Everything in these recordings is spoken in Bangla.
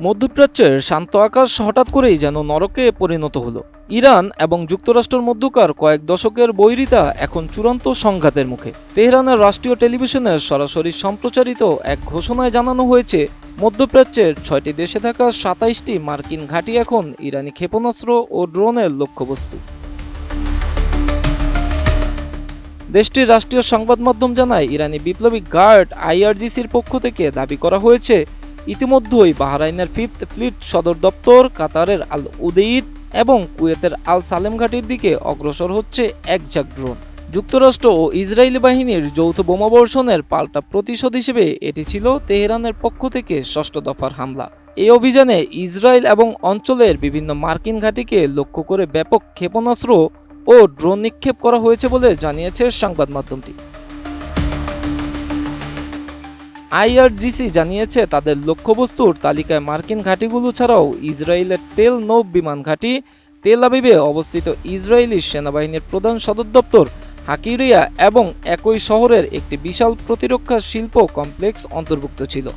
মধ্যপ্রাচ্যের শান্ত আকাশ হঠাৎ করেই যেন নরকে পরিণত হলো। ইরান এবং যুক্তরাষ্ট্রের মধ্যকার কয়েক দশকের বৈরিতা এখন চূড়ান্ত সংঘাতের মুখে। তেহরানের রাষ্ট্রীয় টেলিভিশনে সরাসরি সম্প্রচারিত এক ঘোষণায় জানানো হয়েছে, মধ্যপ্রাচ্যের ৬টি দেশে থাকা ২৭টি মার্কিন ঘাঁটি এখন ইরানি ক্ষেপণাস্ত্র ও ড্রোনের লক্ষ্যবস্তু। দেশটির রাষ্ট্রীয় সংবাদ মাধ্যম জানায়, ইরানি বিপ্লবী গার্ড আইআরজিসির পক্ষ থেকে দাবি করা হয়েছে, ইতিমধ্যেই বাহরাইনের 5th ফ্লিট সদর দপ্তর, কাতারের আল উদেইদ এবং কুয়েতের আল সালেম ঘাটির দিকে অগ্রসর হচ্ছে একঝাঁক ড্রোন। যুক্তরাষ্ট্র ও ইসরায়েলি বাহিনীর যৌথ বোমাবর্ষণের পাল্টা প্রতিশোধ হিসেবে এটি ছিল তেহরানের পক্ষ থেকে ৬ষ্ঠ দফার হামলা। এই অভিযানে ইসরায়েল এবং অঞ্চলের বিভিন্ন মার্কিন ঘাঁটিকে লক্ষ্য করে ব্যাপক ক্ষেপণাস্ত্র ও ড্রোন নিক্ষেপ করা হয়েছে বলে জানিয়েছে সংবাদ মাধ্যমটি। আইআরজিসি জানিয়েছে, তাদের লক্ষ্যবস্তুর তালিকায় মার্কিন ঘাঁটিগুলো ছাড়াও ইসরায়েলের তেল নৌ বিমান ঘাঁটি, তেল আবিবে অবস্থিত ইসরায়েলি সেনাবাহিনীর প্রধান সদর দপ্তর হাকিরিয়া এবং একই শহরের একটি বিশাল প্রতিরক্ষা শিল্প কমপ্লেক্স অন্তর্ভুক্ত ছিল।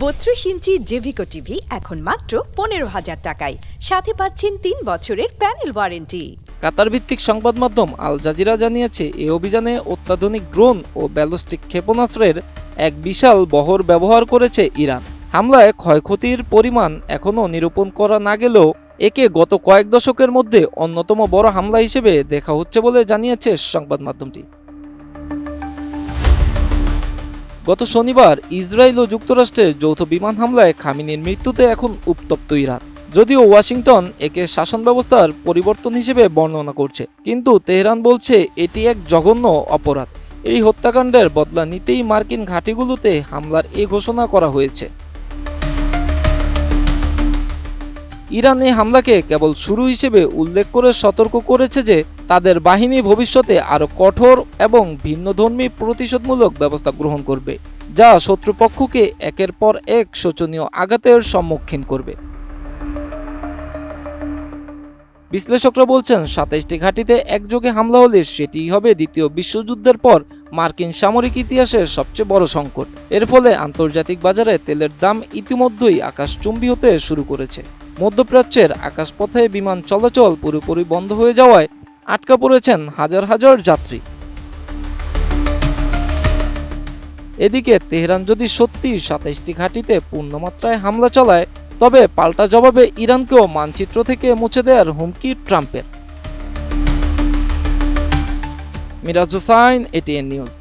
৩২ ইঞ্চি জেভিকো টিভি এখন মাত্র ১৫,০০০ টাকায়, সাথে পাচ্ছেন ৩ বছরের প্যানেল ওয়ারেন্টি। কাতার ভিত্তিক সংবাদ মাধ্যম আল জাজিরা জানিয়েছে, এই অভিযানে অত্যাধুনিক ড্রোন ও ব্যালিস্টিক ক্ষেপণাস্ত্রের এক বিশাল বহর ব্যবহার করেছে ইরান। হামলায় ক্ষয়ক্ষতির পরিমাণ এখনও নিরূপণ করা না গেলেও একে গত কয়েক দশকের মধ্যে অন্যতম বড় হামলা হিসেবে দেখা হচ্ছে বলে জানিয়েছে সংবাদ মাধ্যমটি। গত শনিবার ইসরায়েল ও যুক্তরাষ্ট্রের যৌথ বিমান হামলায় খামেনির মৃত্যুতে এখন উত্তপ্ত ইরান। যদিও ওয়াশিংটন একে শাসন ব্যবস্থার পরিবর্তন হিসেবে বর্ণনা করছে, কিন্তু তেহরান বলছে এটি এক জঘন্য অপরাধ। এই হত্যাকাণ্ডের বদলা নিতেই মার্কিন ঘাঁটিগুলোতে হামলার এই ঘোষণা করা হয়েছে। ইরান এই হামলাকে কেবল শুরু হিসেবে উল্লেখ করে সতর্ক করেছে যে তাদের বাহিনী ভবিষ্যতে আরও কঠোর এবং ভিন্নধর্মী প্রতিশোধমূলক ব্যবস্থা গ্রহণ করবে, যা শত্রুপক্ষকে একের পর এক শোচনীয় আঘাতের সম্মুখীন করবে। বিশ্লেষকরা বলছেন, ২৭টি ঘাঁটিতে একযোগে হামলা হলে সেটিই হবে দ্বিতীয় বিশ্বযুদ্ধের পর মার্কিন সামরিক ইতিহাসের সবচেয়ে বড় সংকট। এর ফলে আন্তর্জাতিক বাজারে তেলের দাম ইতিমধ্যেই আকাশচুম্বী হতে শুরু করেছে। মধ্যপ্রাচ্যের আকাশপথে বিমান চলাচল পুরোপুরি বন্ধ হয়ে যাওয়ায় আটকা পড়েছেন হাজার হাজার যাত্রী। এদিকে তেহরান যদি সত্যি ২৭টি ঘাঁটিতে পূর্ণমাত্রায় হামলা চালায়, তবে পাল্টা জবাবে ইরানকেও মানচিত্র থেকে মুছে দেওয়ার হুমকি ট্রাম্পের। Miraj Hossain, ATN news.